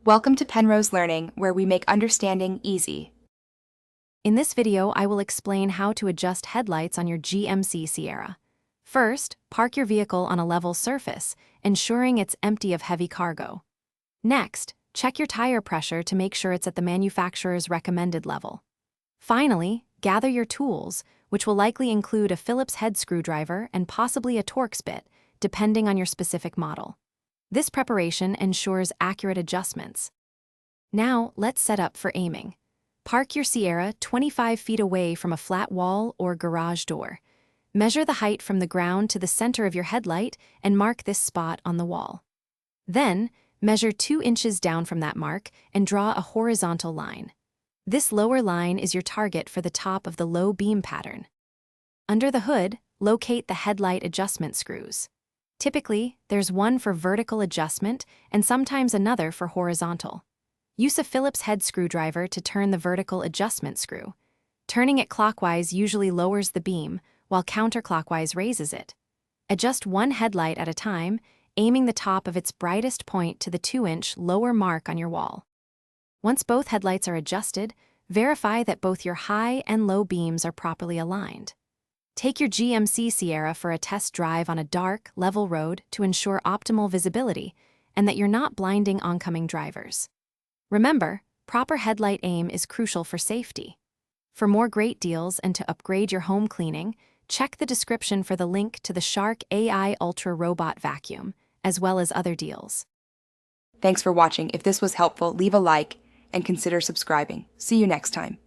Welcome to Penrose Learning, where we make understanding easy. In this video, I will explain how to adjust headlights on your GMC Sierra. First, park your vehicle on a level surface, ensuring it's empty of heavy cargo. Next, check your tire pressure to make sure it's at the manufacturer's recommended level. Finally, gather your tools, which will likely include a Phillips head screwdriver and possibly a Torx bit, depending on your specific model. This preparation ensures accurate adjustments. Now, let's set up for aiming. Park your Sierra 25 feet away from a flat wall or garage door. Measure the height from the ground to the center of your headlight and mark this spot on the wall. Then, measure 2 inches down from that mark and draw a horizontal line. This lower line is your target for the top of the low beam pattern. Under the hood, locate the headlight adjustment screws. Typically, there's one for vertical adjustment and sometimes another for horizontal. Use a Phillips head screwdriver to turn the vertical adjustment screw. Turning it clockwise usually lowers the beam, while counterclockwise raises it. Adjust one headlight at a time, aiming the top of its brightest point to the 2-inch lower mark on your wall. Once both headlights are adjusted, verify that both your high and low beams are properly aligned. Take your GMC Sierra for a test drive on a dark, level road to ensure optimal visibility and that you're not blinding oncoming drivers. Remember, proper headlight aim is crucial for safety. For more great deals and to upgrade your home cleaning, check the description for the link to the Shark AI Ultra Robot Vacuum, as well as other deals. Thanks for watching. If this was helpful, leave a like and consider subscribing. See you next time.